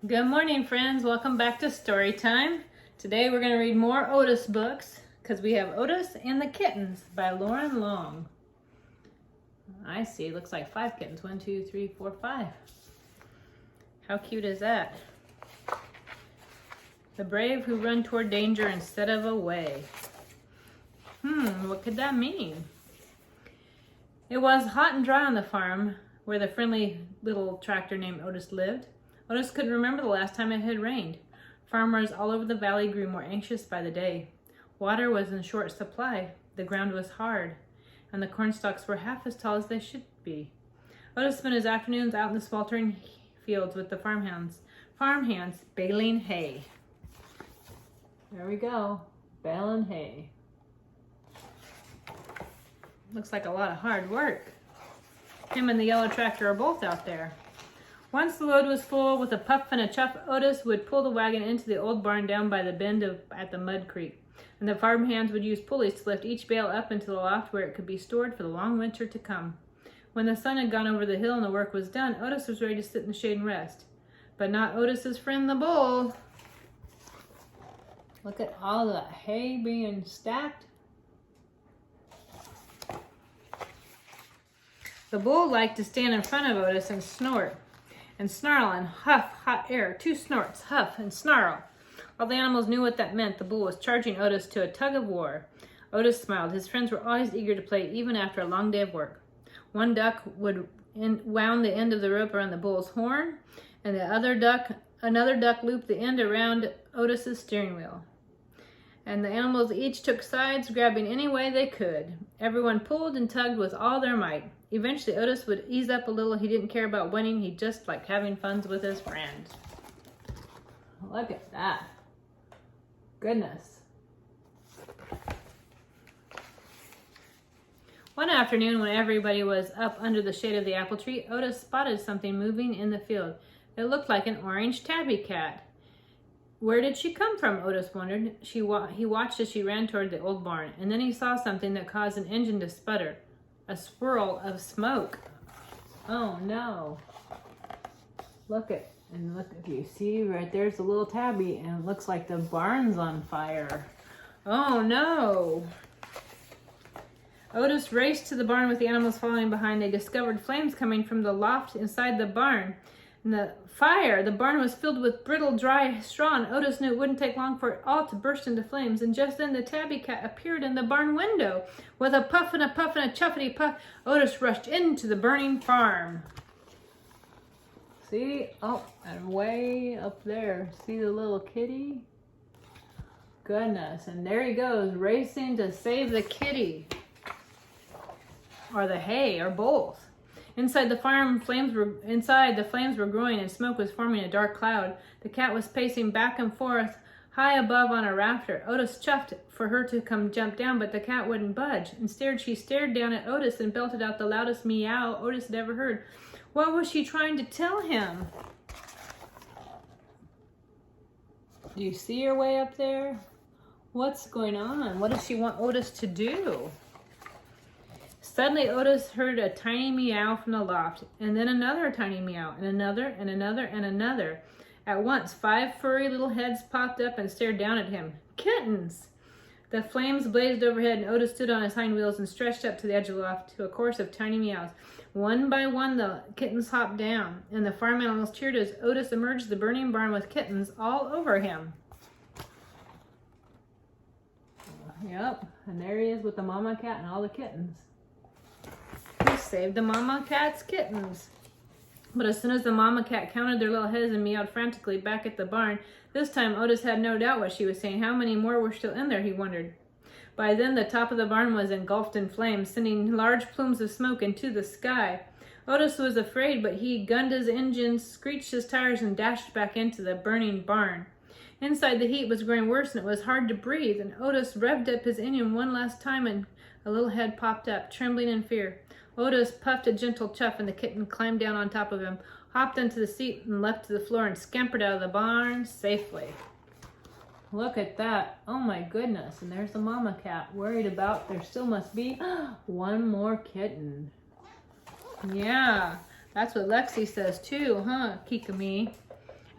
Good morning, friends. Welcome back to story time. Today we're going to read more Otis books because we have Otis and the Kittens by Loren Long. I see. It looks like 5 kittens. 1, 2, 3, 4, 5. How cute is that? The brave who run toward danger instead of away. What could that mean? It was hot and dry on the farm where the friendly little tractor named Otis lived. Otis couldn't remember the last time it had rained. Farmers all over the valley grew more anxious by the day. Water was in short supply, the ground was hard, and the corn stalks were half as tall as they should be. Otis spent his afternoons out in the sweltering fields with the farmhands baling hay. There we go, baling hay. Looks like a lot of hard work. Him and the yellow tractor are both out there. Once the load was full, with a puff and a chuff, Otis would pull the wagon into the old barn down by the bend at the mud creek, and the farmhands would use pulleys to lift each bale up into the loft where it could be stored for the long winter to come. When the sun had gone over the hill and the work was done, Otis was ready to sit in the shade and rest. But not Otis's friend the bull. Look at all the hay being stacked. The bull liked to stand in front of Otis and snort and snarl and huff hot air. 2 snorts, huff, and snarl. All the animals knew what that meant. The bull was charging Otis to a tug of war. Otis smiled. His friends were always eager to play, even after a long day of work. One duck would wound the end of the rope around the bull's horn, and another duck looped the end around Otis's steering wheel. And the animals each took sides, grabbing any way they could. Everyone pulled and tugged with all their might. Eventually, Otis would ease up a little. He didn't care about winning. He just liked having fun with his friends. Look at that. Goodness. One afternoon, when everybody was up under the shade of the apple tree, Otis spotted something moving in the field. It looked like an orange tabby cat. Where did she come from? Otis wondered. He watched as she ran toward the old barn, and then he saw something that caused an engine to sputter. A swirl of smoke. Oh no. Look if you see right there's a little tabby, and it looks like the barn's on fire. Oh no. Otis raced to the barn with the animals following behind. They discovered flames coming from the loft inside the barn. And the barn was filled with brittle, dry straw, and Otis knew it wouldn't take long for it all to burst into flames. And just then the tabby cat appeared in the barn window. With a puff and a puff and a chuffety puff, Otis rushed into the burning farm. See? Oh, and way up there. See the little kitty? Goodness. And there he goes, racing to save the kitty. Or the hay, or both. Inside the farm, the flames were growing and smoke was forming a dark cloud. The cat was pacing back and forth high above on a rafter. Otis chuffed for her to come jump down, but the cat wouldn't budge. Instead, she stared down at Otis and belted out the loudest meow Otis had ever heard. What was she trying to tell him? Do you see her way up there? What's going on? What does she want Otis to do? Suddenly, Otis heard a tiny meow from the loft, and then another tiny meow, and another, and another, and another. At once, 5 furry little heads popped up and stared down at him. Kittens! The flames blazed overhead, and Otis stood on his hind wheels and stretched up to the edge of the loft to a chorus of tiny meows. One by one, the kittens hopped down, and the farm animals cheered as Otis emerged the burning barn with kittens all over him. Yep, and there he is with the mama cat and all the kittens. He saved the mama cat's kittens. But as soon as the mama cat counted their little heads and meowed frantically back at the barn, this time Otis had no doubt what she was saying. How many more were still in there, he wondered. By then, the top of the barn was engulfed in flames, sending large plumes of smoke into the sky. Otis was afraid, but he gunned his engines, screeched his tires, and dashed back into the burning barn. Inside, the heat was growing worse, and it was hard to breathe, and Otis revved up his engine one last time, and a little head popped up, trembling in fear. Otis puffed a gentle chuff, and the kitten climbed down on top of him, hopped onto the seat, and leapt to the floor and scampered out of the barn safely. Look at that. Oh my goodness. And there's the mama cat worried about there still must be one more kitten. Yeah, that's what Lexi says too, huh, Kikami?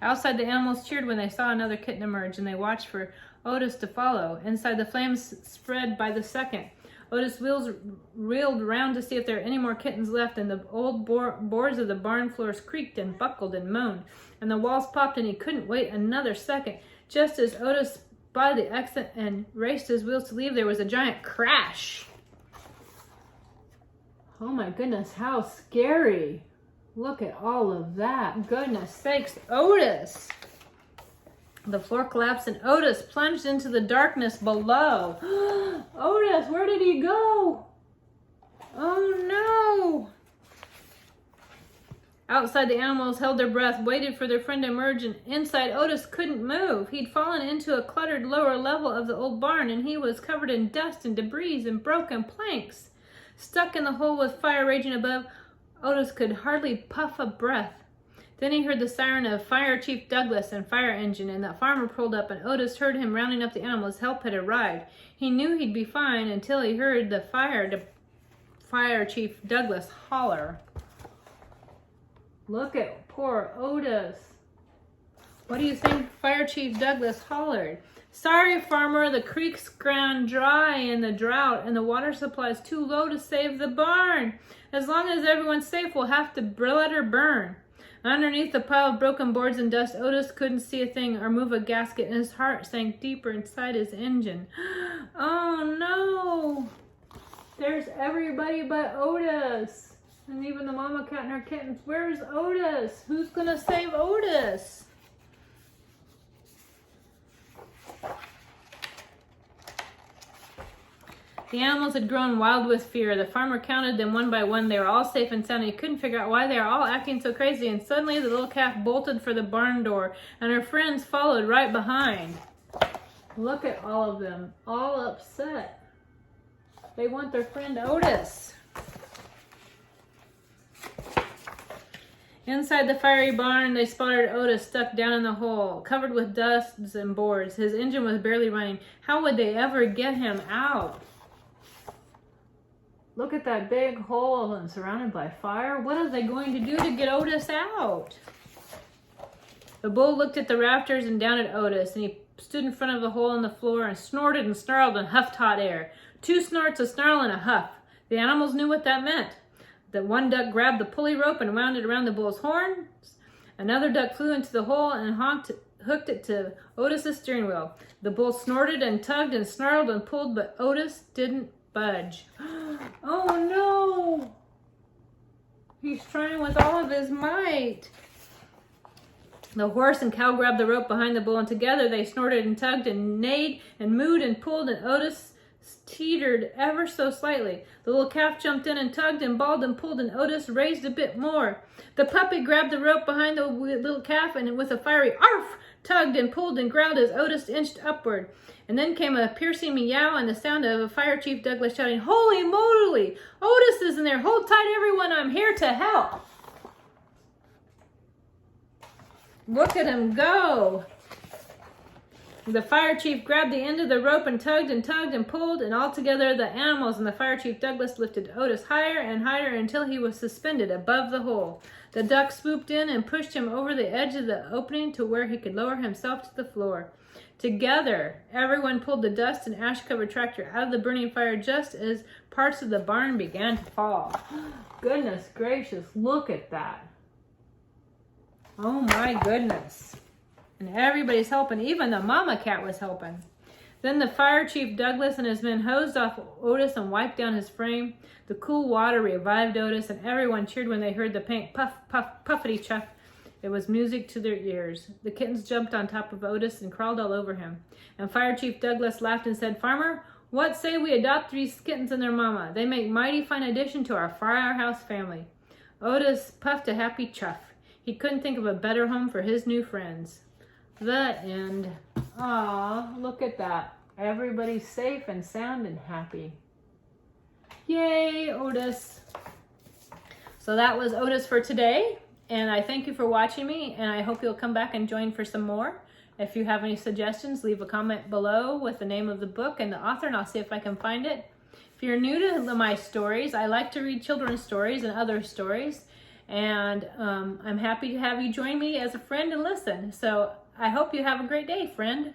Outside, the animals cheered when they saw another kitten emerge, and they watched for Otis to follow. Inside, the flames spread by the second. Otis reeled around to see if there were any more kittens left, and the old boards of the barn floors creaked and buckled and moaned, and the walls popped, and he couldn't wait another second. Just as Otis spotted the exit and raced his wheels to leave, there was a giant crash. Oh my goodness, how scary. Look at all of that. Goodness sakes, Otis. The floor collapsed and Otis plunged into the darkness below. Otis, where did he go? Oh no. Outside, the animals held their breath, waited for their friend to emerge, and inside, Otis couldn't move. He'd fallen into a cluttered lower level of the old barn, and he was covered in dust and debris and broken planks. Stuck in the hole with fire raging above, Otis could hardly puff a breath. Then he heard the siren of Fire Chief Douglas and fire engine, and the farmer pulled up, and Otis heard him rounding up the animals. Help had arrived. He knew he'd be fine until he heard the Fire Chief Douglas holler. Look at poor Otis. What do you think Fire Chief Douglas hollered? Sorry, farmer, the creek's gone dry in the drought, and the water supply's too low to save the barn. As long as everyone's safe, we'll have to let her burn. Underneath the pile of broken boards and dust, Otis couldn't see a thing or move a gasket, and his heart sank deeper inside his engine. Oh no! There's everybody but Otis. And even the mama cat and her kittens. Where's Otis? Who's gonna save Otis? The animals had grown wild with fear. The farmer counted them one by one. They were all safe and sound. He couldn't figure out why they were all acting so crazy. And suddenly the little calf bolted for the barn door, and her friends followed right behind. Look at all of them, all upset. They want their friend Otis. Inside the fiery barn, they spotted Otis stuck down in the hole, covered with dust and boards. His engine was barely running. How would they ever get him out? Look at that big hole and surrounded by fire. What are they going to do to get Otis out? The bull looked at the rafters and down at Otis, and he stood in front of the hole in the floor and snorted and snarled and huffed hot air. 2 snorts, a snarl, and a huff. The animals knew what that meant. The one duck grabbed the pulley rope and wound it around the bull's horns. Another duck flew into the hole and hooked it to Otis's steering wheel. The bull snorted and tugged and snarled and pulled, but Otis didn't budge. Oh no! He's trying with all of his might. The horse and cow grabbed the rope behind the bull, and together they snorted and tugged and neighed and mooed and pulled, and Otis teetered ever so slightly. The little calf jumped in and tugged and bawled and pulled, and Otis raised a bit more. The puppy grabbed the rope behind the little calf, and with a fiery arf, tugged and pulled and growled as Otis inched upward. And then came a piercing meow and the sound of Fire Chief Douglas shouting, "Holy moly! Otis is in there! Hold tight, everyone! I'm here to help!" Look at him go! The fire chief grabbed the end of the rope and tugged and pulled, and altogether the animals and the Fire Chief Douglas lifted Otis higher and higher until he was suspended above the hole. The duck swooped in and pushed him over the edge of the opening to where he could lower himself to the floor. Together, everyone pulled the dust and ash-covered tractor out of the burning fire just as parts of the barn began to fall. Goodness gracious, look at that. Oh my goodness. And everybody's helping. Even the mama cat was helping. Then the Fire Chief Douglas and his men hosed off Otis and wiped down his frame. The cool water revived Otis, and everyone cheered when they heard the paint puff, puff, puffity chuff. It was music to their ears. The kittens jumped on top of Otis and crawled all over him. And Fire Chief Douglas laughed and said, "Farmer, what say we adopt these kittens and their mama? They make mighty fine addition to our firehouse family." Otis puffed a happy chuff. He couldn't think of a better home for his new friends. The end. Aw, look at that. Everybody's safe and sound and happy. Yay, Otis. So that was Otis for today. And I thank you for watching me, and I hope you'll come back and join for some more. If you have any suggestions, leave a comment below with the name of the book and the author, and I'll see if I can find it. If you're new to my stories, I like to read children's stories and other stories. And I'm happy to have you join me as a friend and listen. So I hope you have a great day, friend.